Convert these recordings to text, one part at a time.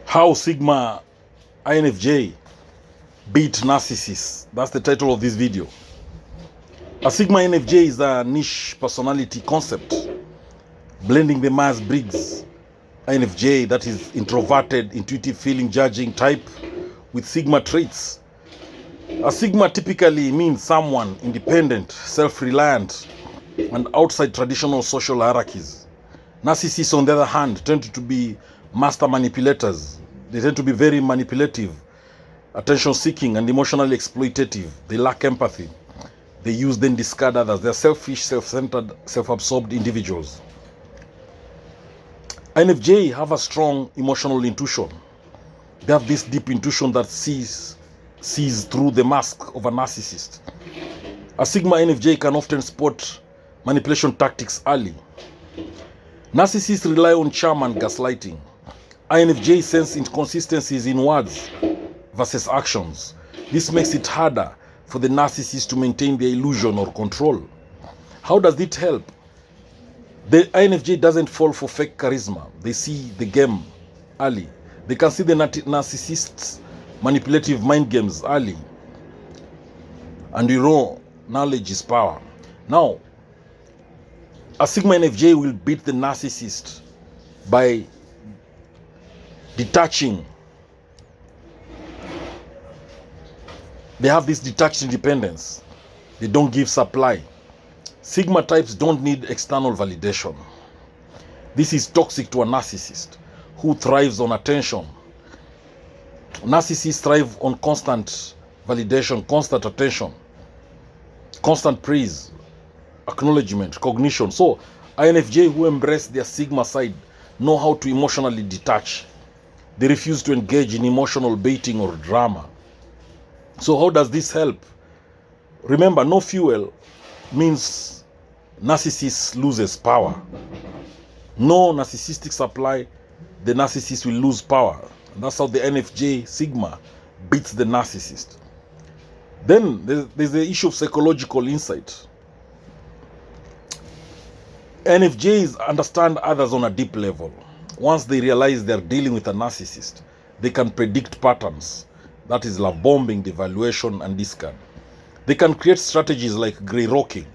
How Sigma INFJ beat Narcissists. That's the title of this video. A Sigma INFJ is a niche personality concept, blending the Myers-Briggs INFJ, that is introverted, intuitive, feeling, judging type, with Sigma traits. A Sigma typically means someone independent, self-reliant, and outside traditional social hierarchies. Narcissists, on the other hand, tend to be master manipulators. They tend to be very manipulative, attention-seeking, and emotionally exploitative. They lack empathy. They use then discard others. They're selfish, self-centered, self-absorbed individuals. INFJ have a strong emotional intuition. They have this deep intuition that sees through the mask of a narcissist. A Sigma INFJ can often spot manipulation tactics early. Narcissists rely on charm and gaslighting. INFJ sense inconsistencies in words versus actions. This makes it harder for the narcissist to maintain their illusion or control. How does it help? The INFJ doesn't fall for fake charisma. They see the game early. They can see the narcissist's manipulative mind games early. And you know, knowledge is power. Now, a Sigma INFJ will beat the narcissist by detaching. They have this detached independence. They don't give supply. Sigma types don't need external validation. This is toxic to a narcissist who thrives on attention. Narcissists thrive on constant validation, constant attention, constant praise, acknowledgement, cognition. So INFJ who embrace their Sigma side know how to emotionally detach. They refuse to engage in emotional baiting or drama. So how does this help? Remember, no fuel means narcissist loses power. No narcissistic supply, the narcissist will lose power. And that's how the INFJ Sigma beats the narcissist. Then there's the issue of psychological insight. INFJs understand others on a deep level. Once they realize they're dealing with a narcissist, they can predict patterns. That is love bombing, devaluation, and discard. They can create strategies like grey rocking,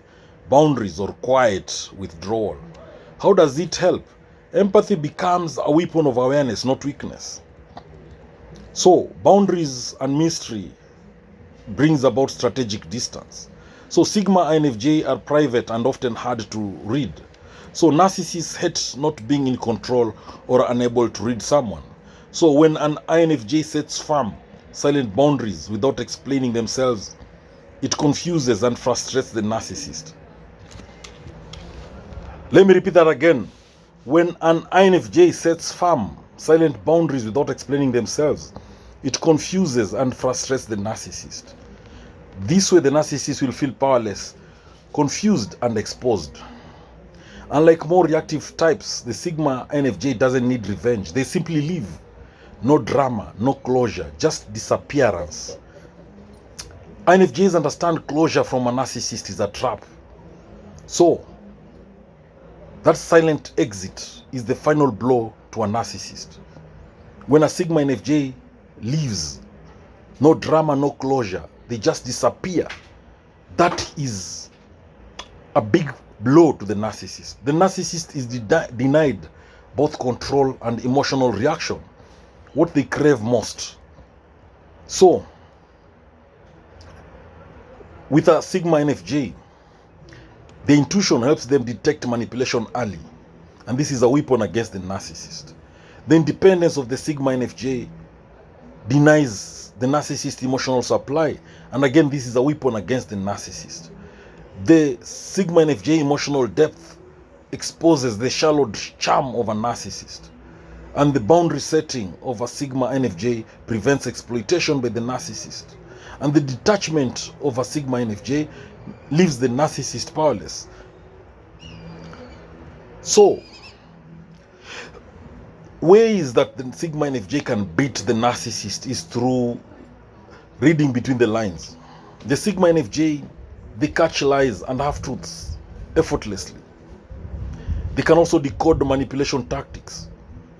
boundaries, or quiet withdrawal. How does it help? Empathy becomes a weapon of awareness, not weakness. So boundaries and mystery brings about strategic distance. So Sigma INFJ are private and often hard to read. So narcissists hate not being in control or unable to read someone. So when an INFJ sets firm, silent boundaries without explaining themselves, it confuses and frustrates the narcissist. Let me repeat that again. When an INFJ sets firm, silent boundaries without explaining themselves, it confuses and frustrates the narcissist. This way the narcissist will feel powerless, confused, and exposed. Unlike more reactive types, the Sigma INFJ doesn't need revenge. They simply leave. No drama, no closure, just disappearance. INFJs understand closure from a narcissist is a trap. So, that silent exit is the final blow to a narcissist. When a Sigma INFJ leaves, no drama, no closure, they just disappear. That is a big blow to the narcissist. The narcissist is denied both control and emotional reaction, what they crave most. So, with a Sigma INFJ, the intuition helps them detect manipulation early. And this is a weapon against the narcissist. The independence of the Sigma INFJ denies the narcissist emotional supply. And again, this is a weapon against the narcissist. The Sigma INFJ emotional depth exposes the shallow charm of a narcissist. And the boundary setting of a Sigma INFJ prevents exploitation by the narcissist. And the detachment of a Sigma INFJ leaves the narcissist powerless. So, ways that the Sigma INFJ can beat the narcissist is through reading between the lines. The Sigma INFJ, they catch lies and half truths effortlessly. They can also decode manipulation tactics.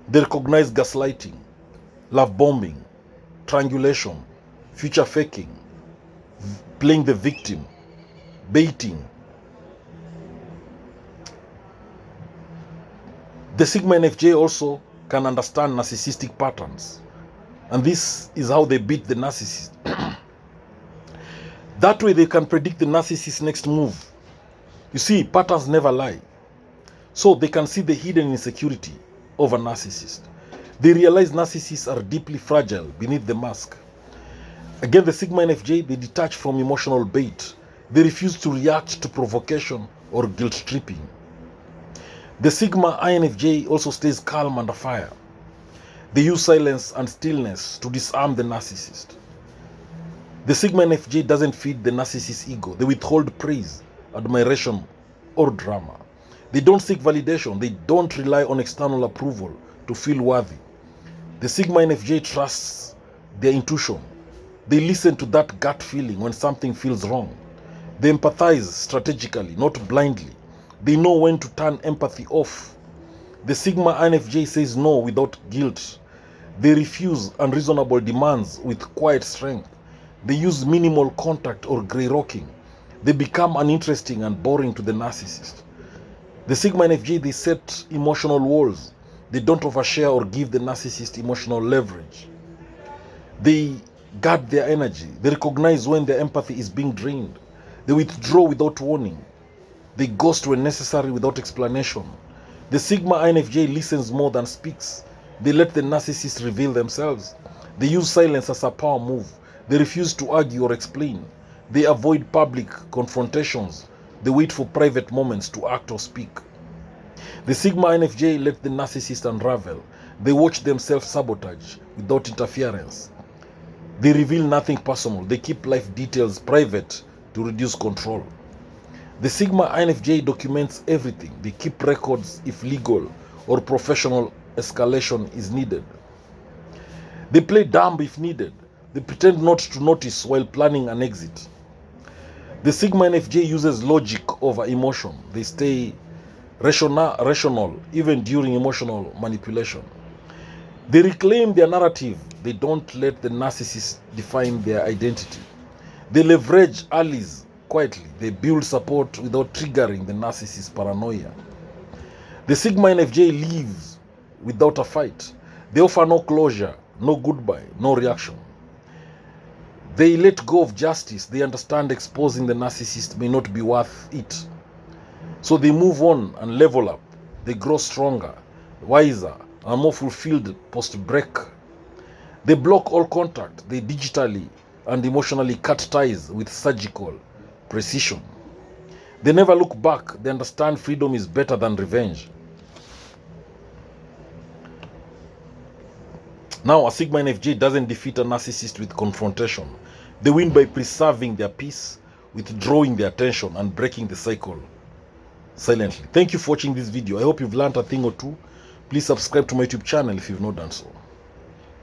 They recognize gaslighting, love bombing, triangulation, future faking, playing the victim, baiting. The Sigma NFJ also can understand narcissistic patterns. And this is how they beat the narcissist. That way they can predict the narcissist's next move. You see, patterns never lie. So they can see the hidden insecurity of a narcissist. They realize narcissists are deeply fragile beneath the mask. Again, the Sigma NFJ, they detach from emotional bait. They refuse to react to provocation or guilt tripping. The Sigma INFJ also stays calm under fire. They use silence and stillness to disarm the narcissist. The Sigma NFJ doesn't feed the narcissist's ego. They withhold praise, admiration, or drama. They don't seek validation. They don't rely on external approval to feel worthy. The Sigma NFJ trusts their intuition. They listen to that gut feeling when something feels wrong. They empathize strategically, not blindly. They know when to turn empathy off. The Sigma INFJ says no without guilt. They refuse unreasonable demands with quiet strength. They use minimal contact or grey rocking. They become uninteresting and boring to the narcissist. The Sigma NFJ, they set emotional walls. They don't overshare or give the narcissist emotional leverage. They guard their energy. They recognize when their empathy is being drained. They withdraw without warning. They ghost when necessary without explanation. The Sigma INFJ listens more than speaks. They let the narcissist reveal themselves. They use silence as a power move. They refuse to argue or explain. They avoid public confrontations. They wait for private moments to act or speak. The Sigma INFJ let the narcissist unravel. They watch them self-sabotage without interference. They reveal nothing personal. They keep life details private to reduce control. The Sigma INFJ documents everything. They keep records if legal or professional escalation is needed. They play dumb if needed. They pretend not to notice while planning an exit. The Sigma NFJ uses logic over emotion. They stay rational even during emotional manipulation. They reclaim their narrative. They don't let the narcissist define their identity. They leverage allies quietly. They build support without triggering the narcissist's paranoia. The Sigma NFJ leaves without a fight. They offer no closure, no goodbye, no reaction. They let go of justice. They understand exposing the narcissist may not be worth it. So they move on and level up. They grow stronger, wiser, and more fulfilled post-break. They block all contact. They digitally and emotionally cut ties with surgical precision. They never look back. They understand freedom is better than revenge. Now, a Sigma NFJ doesn't defeat a narcissist with confrontation. They win by preserving their peace, withdrawing their attention, and breaking the cycle silently. Thank you for watching this video. I hope you've learned a thing or two. Please subscribe to my YouTube channel if you've not done so.